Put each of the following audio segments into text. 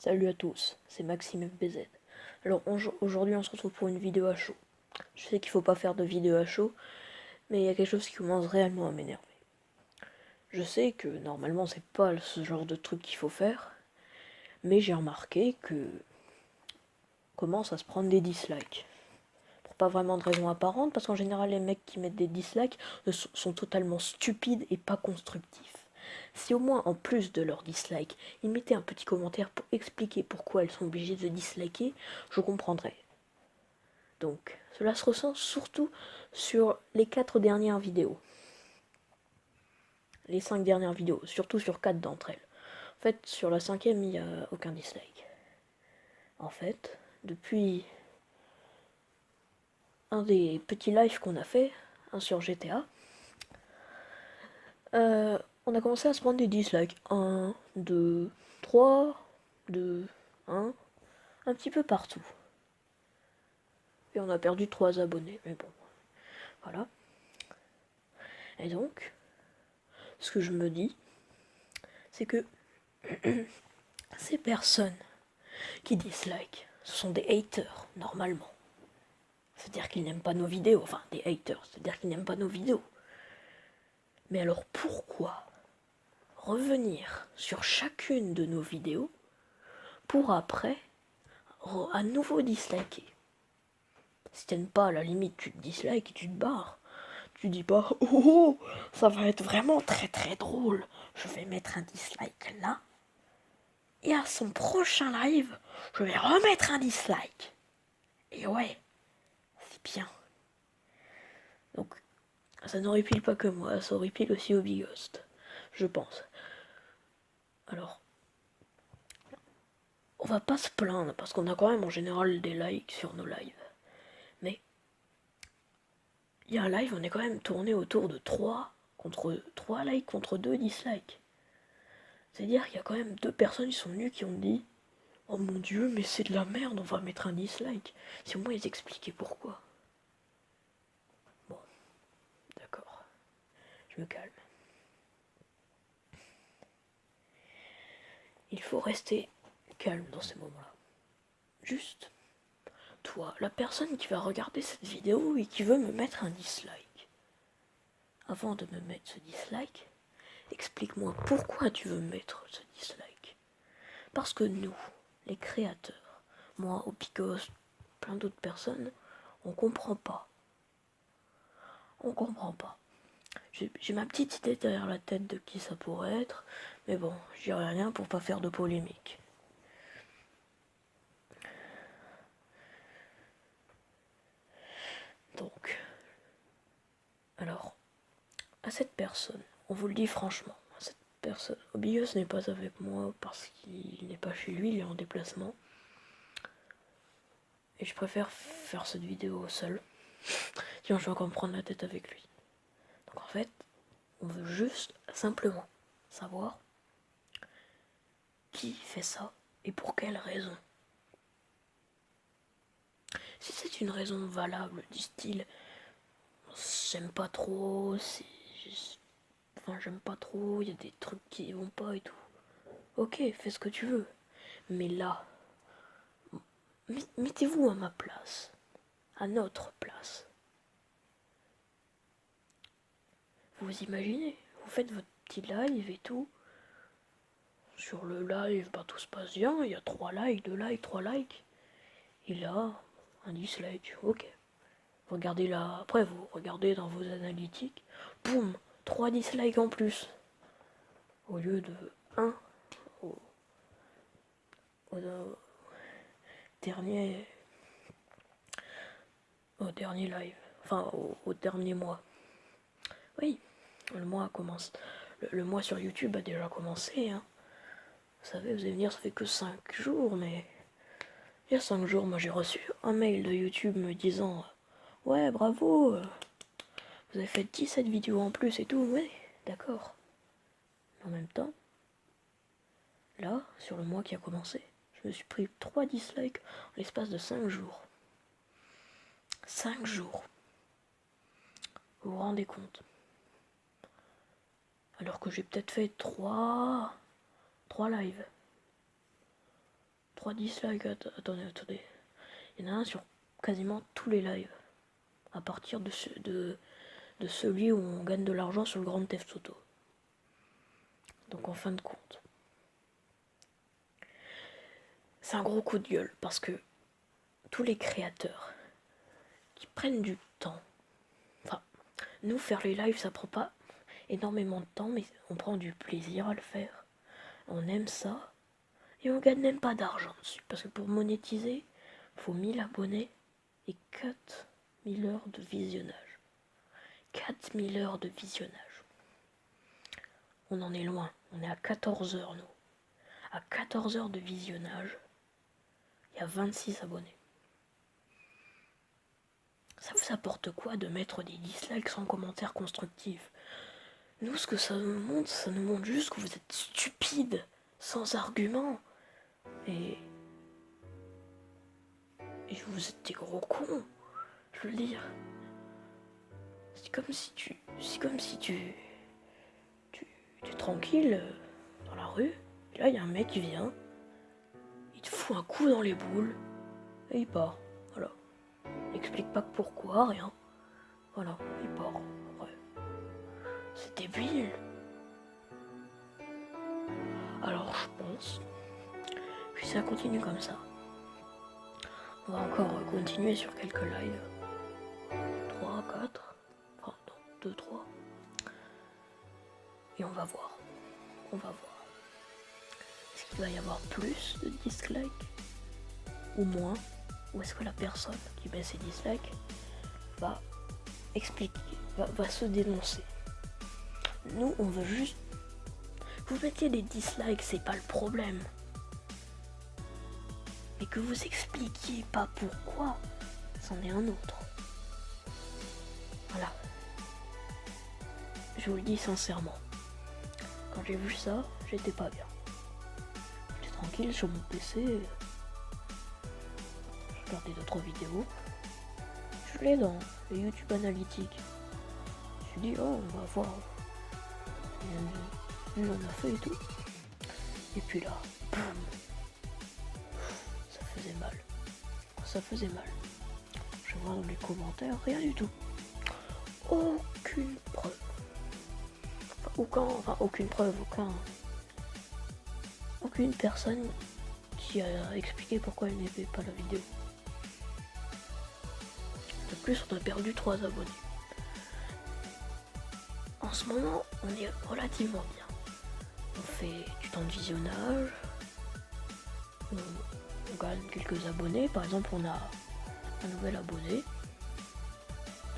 Salut à tous, c'est Maxime FBZ. Alors aujourd'hui on se retrouve pour une vidéo à chaud. Je sais qu'il faut pas faire de vidéo à chaud, mais il y a quelque chose qui commence réellement à m'énerver. Je sais que normalement c'est pas ce genre de truc qu'il faut faire, mais j'ai remarqué que commence à se prendre des dislikes. Pour pas vraiment de raison apparente, parce qu'en général les mecs qui mettent des dislikes sont totalement stupides et pas constructifs. Si au moins, en plus de leurs dislikes, ils mettaient un petit commentaire pour expliquer pourquoi elles sont obligées de disliker, je comprendrais. Donc, cela se ressent surtout sur les 4 dernières vidéos. Les 5 dernières vidéos, surtout sur 4 d'entre elles. En fait, sur la 5e, il n'y a aucun dislike. En fait, depuis un des petits lives qu'on a fait, un sur GTA, on a commencé à se prendre des dislikes. 1, 2, 3, 2, 1, un petit peu partout. Et on a perdu 3 abonnés, mais bon, voilà. Et donc, ce que je me dis, c'est que ces personnes qui dislike, ce sont des haters, normalement. C'est-à-dire qu'ils n'aiment pas nos vidéos, enfin des haters, c'est-à-dire qu'ils n'aiment pas nos vidéos. Mais alors pourquoi revenir sur chacune de nos vidéos pour après à nouveau disliker? Si t'aimes pas, à la limite, tu te dislikes et tu te barres. Tu dis pas, oh, ça va être vraiment très très drôle. Je vais mettre un dislike là. Et à son prochain live, je vais remettre un dislike. Et ouais, c'est bien. Donc, ça n'horripile pas que moi, ça horripile aussi au Big Ghost, je pense. Alors, on va pas se plaindre, parce qu'on a quand même en général des likes sur nos lives. Mais, il y a un live, on est quand même tourné autour de 3 likes contre 2 dislikes. C'est-à-dire qu'il y a quand même 2 personnes qui sont venues qui ont dit « Oh mon dieu, mais c'est de la merde, on va mettre un dislike. » Si au moins ils expliquaient pourquoi. Bon, d'accord, je me calme. Il faut rester calme dans ces moments-là. Juste, toi, la personne qui va regarder cette vidéo et qui veut me mettre un dislike. Avant de me mettre ce dislike, explique-moi pourquoi tu veux mettre ce dislike. Parce que nous, les créateurs, moi, Opicos, plein d'autres personnes, on comprend pas. On comprend pas. J'ai ma petite idée derrière la tête de qui ça pourrait être, mais bon, je dirai rien pour pas faire de polémique. Donc, alors, à cette personne, on vous le dit franchement, à cette personne, Obios n'est pas avec moi parce qu'il n'est pas chez lui, il est en déplacement. Et je préfère faire cette vidéo seul. Sinon je vais encore me prendre la tête avec lui. Donc en fait, on veut juste simplement savoir qui fait ça et pour quelle raison. Si c'est une raison valable du style j'aime pas trop, enfin j'aime pas trop, il y a des trucs qui vont pas et tout. Ok, fais ce que tu veux. Mais là, mettez-vous à ma place, à notre place. Vous imaginez, vous faites votre petit live et tout. Sur le live, bah, tout se passe bien, il y a 3 likes, 2 likes, 3 likes. Et là, un dislike, ok. Regardez là, après vous regardez dans vos analytiques, boum, 3 dislikes en plus. Au lieu de 1 au, au dernier au dernier live, enfin au dernier mois. Oui, le mois commence. Le mois sur YouTube a déjà commencé, hein. Vous savez, vous allez me dire, ça fait que 5 jours, mais il y a 5 jours, moi j'ai reçu un mail de YouTube me disant ouais, bravo, vous avez fait 17 vidéos en plus et tout, ouais, d'accord. Mais en même temps, là, sur le mois qui a commencé, je me suis pris 3 dislikes en l'espace de 5 jours. 5 jours. Vous vous rendez compte? Alors que j'ai peut-être fait 3 lives. 3 dislikes, attendez. Il y en a un sur quasiment tous les lives. À partir de celui où on gagne de l'argent sur le Grand Theft Auto. Donc en fin de compte. C'est un gros coup de gueule parce que tous les créateurs qui prennent du temps. Enfin, nous faire les lives ça prend pas énormément de temps mais on prend du plaisir à le faire. On aime ça et on gagne même pas d'argent dessus. Parce que pour monétiser, il faut 1000 abonnés et 4000 heures de visionnage. 4000 heures de visionnage. On en est loin. On est à 14 heures, nous. À 14 heures de visionnage, il y a 26 abonnés. Ça vous apporte quoi de mettre des dislikes sans commentaires constructifs? Nous, ce que ça nous montre juste que vous êtes stupides, sans argument. Et vous êtes des gros cons. Je veux dire. C'est comme si tu es tranquille dans la rue. Et là, il y a un mec qui vient. Il te fout un coup dans les boules. Et il part. Voilà. Il explique pas pourquoi, rien. Voilà, il part. Ouais. C'est débile. Alors, je pense que si ça continue comme ça, on va encore continuer sur quelques lives. 3, 4. Enfin, non, 2, 3. Et on va voir. Est-ce qu'il va y avoir plus de dislikes ou moins? Ou est-ce que la personne qui met ses dislikes va expliquer, va se dénoncer? Nous, on veut juste... Vous mettiez des dislikes, c'est pas le problème. Mais que vous expliquiez pas pourquoi, c'en est un autre. Voilà. Je vous le dis sincèrement. Quand j'ai vu ça, j'étais pas bien. J'étais tranquille sur mon PC. Je regardais d'autres vidéos. Je l'ai dans les YouTube Analytics. Je me suis dit, oh, on va voir. Lui, on a fait et tout. Et puis là, boum. Ça faisait mal. Je vois dans les commentaires, rien du tout. Aucune preuve. Aucune personne qui a expliqué pourquoi elle n'aimait pas la vidéo. De plus, on a perdu 3 abonnés. En ce moment, on est relativement bien. On fait du temps de visionnage. On gagne quelques abonnés. Par exemple, on a un nouvel abonné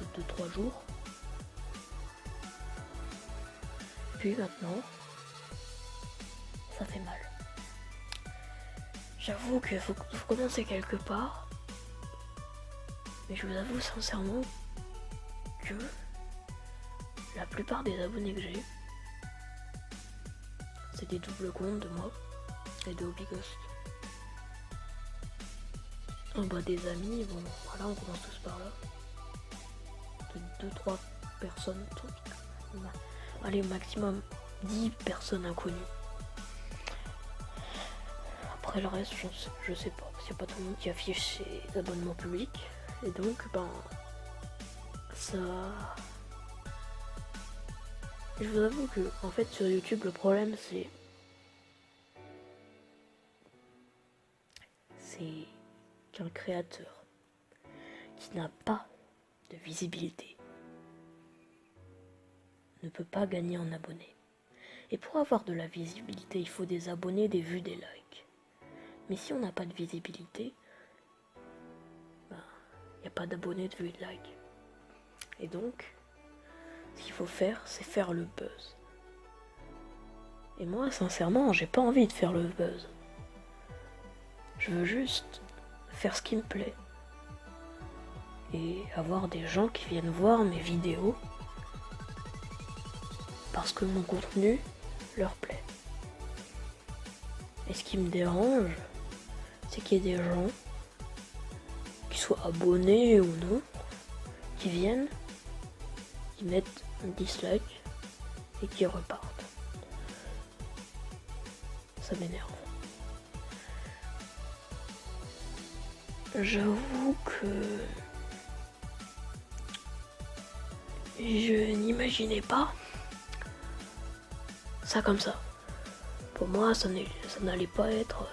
de 2-3 jours. Puis maintenant, ça fait mal. J'avoue qu'il faut commencer quelque part. Mais je vous avoue sincèrement que la plupart des abonnés que j'ai, c'est des doubles comptes de moi et de Hobby Ghost. Des amis, bon voilà, on commence tous par là. De 2-3 personnes, allez, au maximum 10 personnes inconnues. Après le reste, je sais pas, parce qu'il n'y a pas tout le monde qui affiche ses abonnements publics. Et donc, ça... Je vous avoue que, en fait, sur YouTube, le problème, c'est qu'un créateur qui n'a pas de visibilité ne peut pas gagner en abonnés. Et pour avoir de la visibilité, il faut des abonnés, des vues, des likes. Mais si on n'a pas de visibilité, il n'y a pas d'abonnés, de vues et de likes. Et donc, ce qu'il faut faire, c'est faire le buzz. Et moi, sincèrement, j'ai pas envie de faire le buzz. Je veux juste faire ce qui me plaît. Et avoir des gens qui viennent voir mes vidéos parce que mon contenu leur plaît. Et ce qui me dérange, c'est qu'il y ait des gens, qui soient abonnés ou non, qui viennent, qui mettent un dislike et qui repartent. Ça m'énerve. J'avoue que je n'imaginais pas ça comme ça. Pour moi, ça n'allait pas être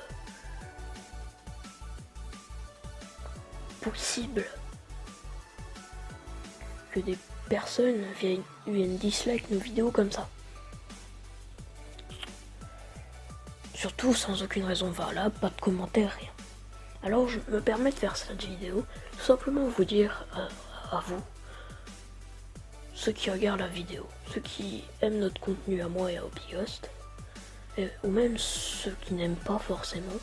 possible que des personnes viennent dislike nos vidéos comme ça. Surtout sans aucune raison valable, pas de commentaires, rien. Alors je me permets de faire cette vidéo, tout simplement vous dire à vous, ceux qui regardent la vidéo, ceux qui aiment notre contenu à moi et à Hobby-Ghost, ou même ceux qui n'aiment pas forcément,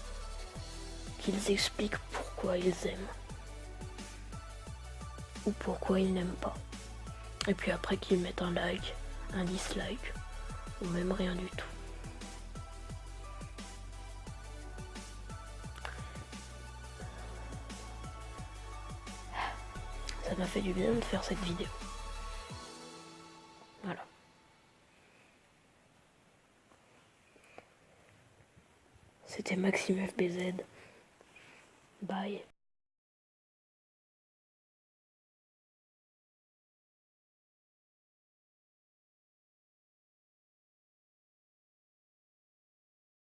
qu'ils expliquent pourquoi ils aiment ou pourquoi ils n'aiment pas. Et puis après qu'ils mettent un like, un dislike, ou même rien du tout. Ça m'a fait du bien de faire cette vidéo. Voilà. C'était Maxime FBZ. Bye.